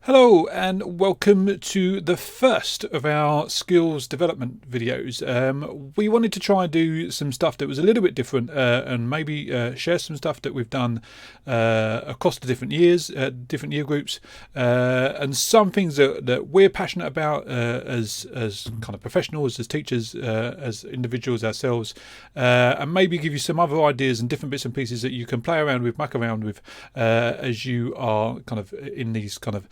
Hello and welcome to the first of our skills development videos. We wanted to try and do some stuff that was a little bit different and maybe share some stuff that we've done across the different years, different year groups, and some things that we're passionate about as kind of professionals, as teachers, as individuals ourselves, and maybe give you some other ideas and different bits and pieces that you can play around with, muck around with, as you are kind of in these kind of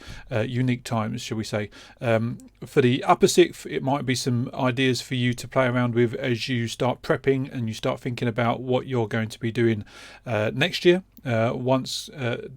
unique times, shall we say. For the upper sixth, it might be some ideas for you to play around with as you start prepping and you start thinking about what you're going to be doing next year. Once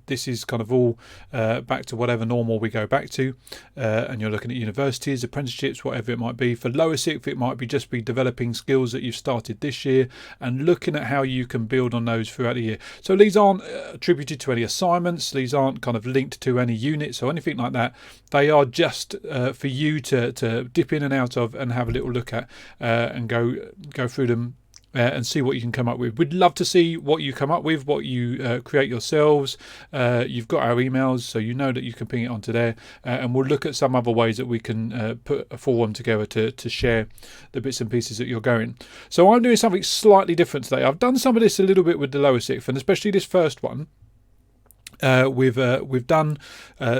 this is kind of all back to whatever normal we go back to, and you're looking at universities, apprenticeships, whatever it might be. For lower sixth, it might be just be developing skills that you've started this year and looking at how you can build on those throughout the year. So these aren't attributed to any assignments, these aren't kind of linked to any units or anything like that. They are just for you to dip in and out of and have a little look at and go through them and see what you can come up with. We'd love to see what you come up with, what you create yourselves. You've got our emails, so you know that you can ping it onto there, and we'll look at some other ways that we can put a forum together to share the bits and pieces that you're going. So I'm doing something slightly different today. I've done some of this a little bit with the lower sixth, and especially this first one. We've done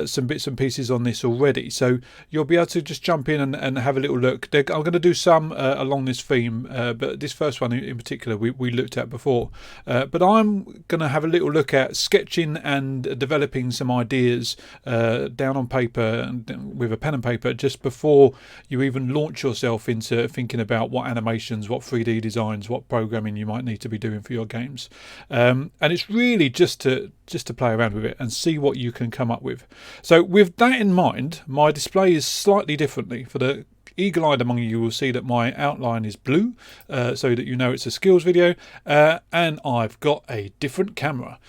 some bits and pieces on this already, so you'll be able to just jump in and have a little look. I'm going to do some along this theme, but this first one in particular we looked at before. But I'm going to have a little look at sketching and developing some ideas down on paper and with a pen and paper just before you even launch yourself into thinking about what animations, what 3D designs, what programming you might need to be doing for your games. And it's really just to play around with it and see what you can come up with. So with that in mind, my display is slightly differently. For the eagle-eyed among you will see that my outline is blue, so that you know it's a skills video, and I've got a different camera.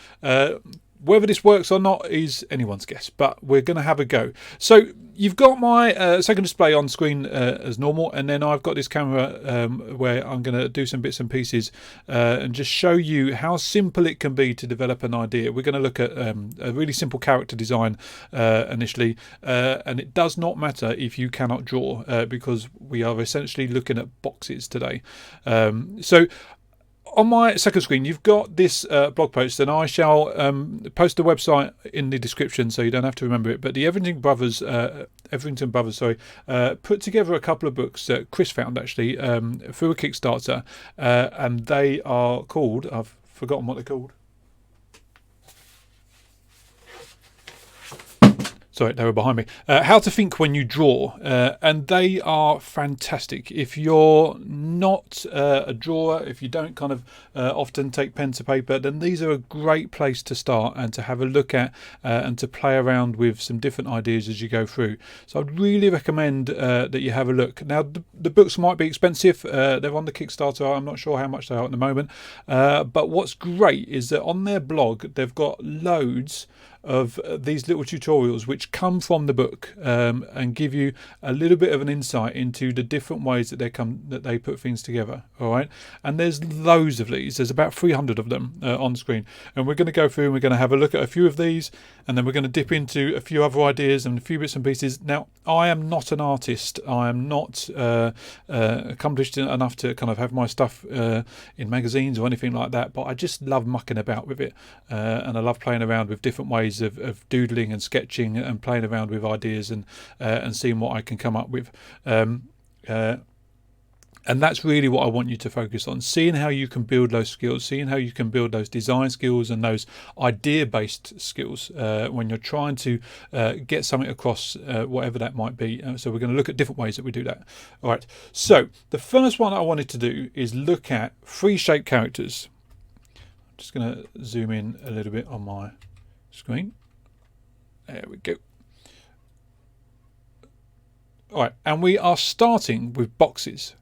Whether this works or not is anyone's guess, but we're going to have a go. So you've got my second display on screen as normal, and then I've got this camera where I'm going to do some bits and pieces and just show you how simple it can be to develop an idea. We're going to look at a really simple character design initially, and it does not matter if you cannot draw because we are essentially looking at boxes today. So on my second screen, you've got this blog post, and I shall post the website in the description, so you don't have to remember it. But the Everington Brothers, put together a couple of books that Chris found actually through a Kickstarter, and they are called. I've forgotten what they're called. Sorry, they were behind me. How to Think When You Draw, and they are fantastic. If you're not a drawer, if you don't kind of often take pen to paper, then these are a great place to start and to have a look at and to play around with some different ideas as you go through. So I'd really recommend that you have a look. Now, the books might be expensive. They're on the Kickstarter. I'm not sure how much they are at the moment. But what's great is that on their blog, they've got loads of these little tutorials which come from the book and give you a little bit of an insight into the different ways that they put things together. All right, and there's loads of these. There's about 300 of them on screen, and we're going to go through and we're going to have a look at a few of these, and then we're going to dip into a few other ideas and a few bits and pieces. Now, I am not an artist. I am not accomplished enough to kind of have my stuff in magazines or anything like that, but I just love mucking about with it, and I love playing around with different ways of doodling and sketching and playing around with ideas and seeing what I can come up with. And that's really what I want you to focus on, seeing how you can build those skills, seeing how you can build those design skills and those idea-based skills when you're trying to get something across, whatever that might be. So we're going to look at different ways that we do that. All right, so the first one I wanted to do is look at free shape characters. I'm just going to zoom in a little bit on my screen. There we go. All right, and we are starting with boxes.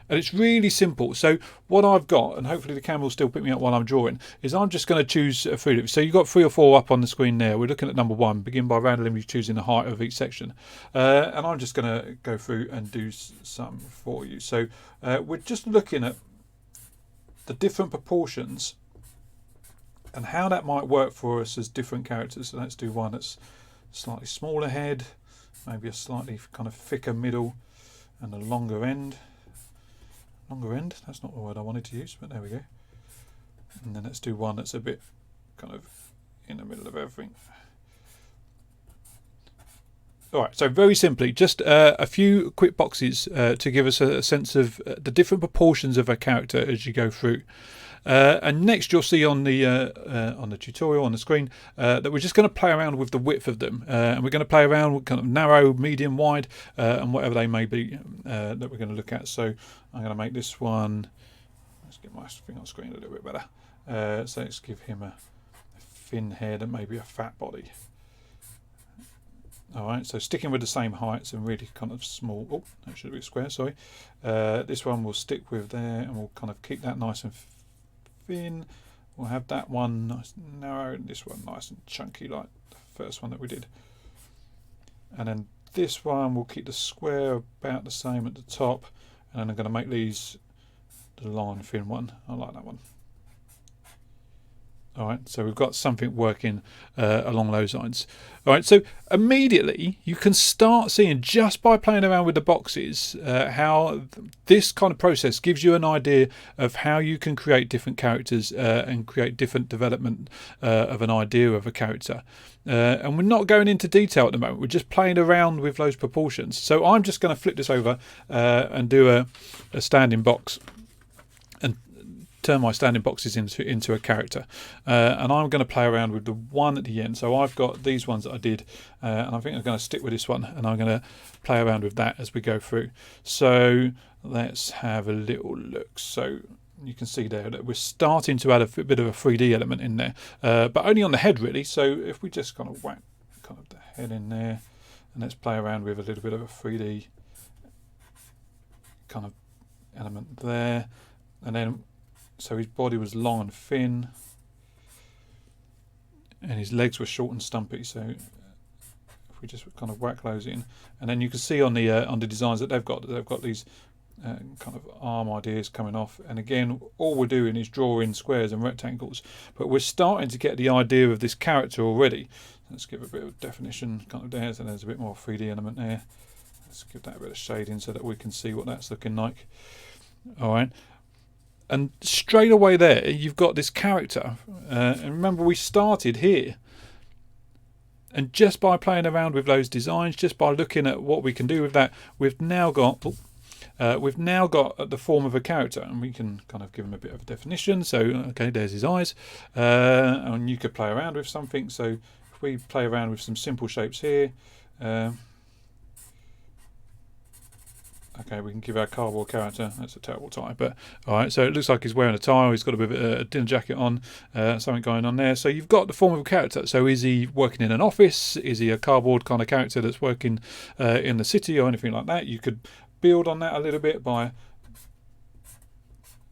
And it's really simple. So what I've got, and hopefully the camera will still pick me up while I'm drawing, is I'm just going to choose a few. So you've got 3 or 4 up on the screen there. We're looking at number 1. Begin by randomly choosing the height of each section. And I'm just going to go through and do some for you. So we're just looking at the different proportions and how that might work for us as different characters. So let's do one that's slightly smaller head, maybe a slightly kind of thicker middle, and a longer end. Longer end, that's not the word I wanted to use, but there we go. And then let's do one that's a bit kind of in the middle of everything. Alright, so very simply, just a few quick boxes to give us a sense of the different proportions of a character as you go through. And next you'll see on the tutorial on the screen that we're just going to play around with the width of them, and we're going to play around with kind of narrow, medium, wide, and whatever they may be that we're going to look at. So I'm going to make this one, let's get my thing on screen a little bit better. So let's give him a thin head and maybe a fat body. Alright, so sticking with the same heights and really kind of small. Oh, that should be a square, sorry. This one we'll stick with there, and we'll kind of keep that nice and thin. We'll have that one nice and narrow, and this one nice and chunky like the first one that we did. And then this one we'll keep the square about the same at the top, and then I'm going to make these the long thin one. I like that one. Alright, so we've got something working along those lines. Alright, so immediately you can start seeing, just by playing around with the boxes, how this kind of process gives you an idea of how you can create different characters and create different development of an idea of a character. And we're not going into detail at the moment, we're just playing around with those proportions. So I'm just going to flip this over and do a standing box. Turn my standing boxes into a character, and I'm going to play around with the one at the end. So I've got these ones that I did, and I think I'm going to stick with this one, and I'm going to play around with that as we go through. So let's have a little look. So you can see there that we're starting to add a bit of a 3D element in there, but only on the head really. So if we just kind of whack kind of the head in there, and let's play around with a little bit of a 3D kind of element there, and then so his body was long and thin, and his legs were short and stumpy. So if we just kind of whack those in, and then you can see on the designs that they've got these kind of arm ideas coming off. And again, all we're doing is drawing squares and rectangles, but we're starting to get the idea of this character already. Let's give a bit of definition kind of there, so there's a bit more 3D element there. Let's give that a bit of shading so that we can see what that's looking like. All right. And straight away there, you've got this character. And remember, we started here. And just by playing around with those designs, just by looking at what we can do with that, we've now got the form of a character, and we can kind of give him a bit of a definition. So, okay, there's his eyes, and you could play around with something. So, if we play around with some simple shapes here. Okay, we can give our cardboard character, that's a terrible tie, but alright, so it looks like he's wearing a tie, he's got a bit of a dinner jacket on, something going on there. So you've got the form of a character. So is he working in an office? Is he a cardboard kind of character that's working in the city or anything like that? You could build on that a little bit by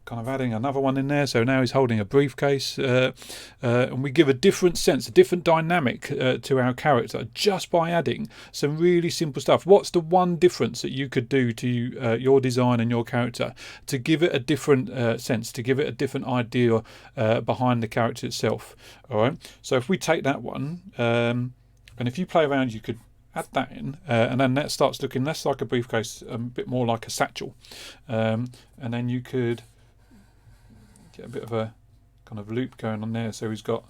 kind of adding another one in there. So now he's holding a briefcase, and we give a different sense, a different dynamic to our character just by adding some really simple stuff. What's the one difference that you could do to your design and your character to give it a different sense, to give it a different idea behind the character itself? All right, so if we take that one, and if you play around, you could add that in, and then that starts looking less like a briefcase, a bit more like a satchel, and then you could get a bit of a kind of loop going on there. So he's got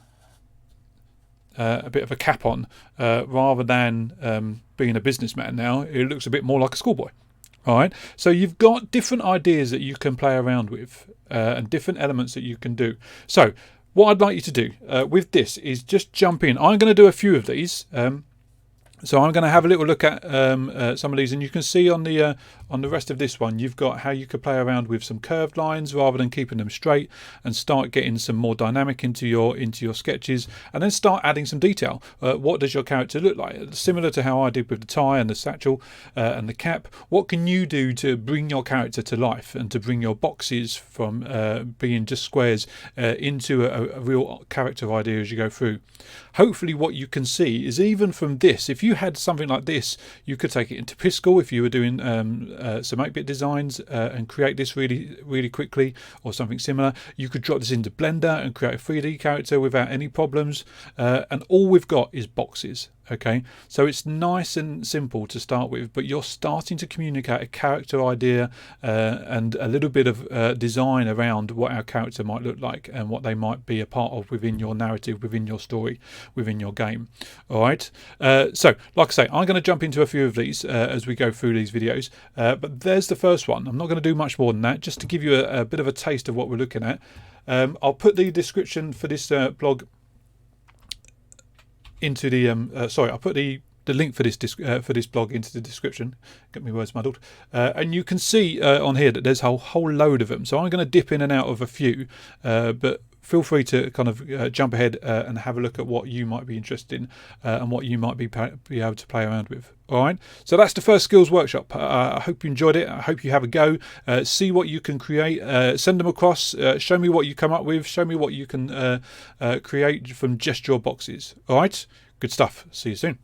a bit of a cap on, rather than being a businessman. Now it looks a bit more like a schoolboy. All right, so you've got different ideas that you can play around with, and different elements that you can do. So what I'd like you to do with this is just jump in. I'm going to do a few of these. So I'm going to have a little look at some of these, and you can see on the rest of this one, you've got how you could play around with some curved lines rather than keeping them straight, and start getting some more dynamic into your sketches, and then start adding some detail. What does your character look like? Similar to how I did with the tie and the satchel and the cap. What can you do to bring your character to life and to bring your boxes from being just squares into a real character idea as you go through? Hopefully what you can see is, even from this, if you had something like this, you could take it into Piscal if you were doing some 8-bit designs and create this really quickly, or something similar. You could drop this into Blender and create a 3D character without any problems, and all we've got is boxes. Okay, so it's nice and simple to start with, but you're starting to communicate a character idea and a little bit of design around what our character might look like and what they might be a part of within your narrative, within your story, within your game. All right, so like I say, I'm going to jump into a few of these as we go through these videos, but there's the first one. I'm not going to do much more than that, just to give you a bit of a taste of what we're looking at. I'll put the description for this blog into the I'll put the link for this blog into the description. Get my words muddled. And you can see on here that there's a whole load of them. So I'm going to dip in and out of a few, but feel free to kind of jump ahead and have a look at what you might be interested in and what you might be able to play around with. All right, so that's the first skills workshop. I hope you enjoyed it. I hope you have a go. See what you can create. Send them across. Show me what you come up with. Show me what you can create from just your boxes. All right, good stuff. See you soon.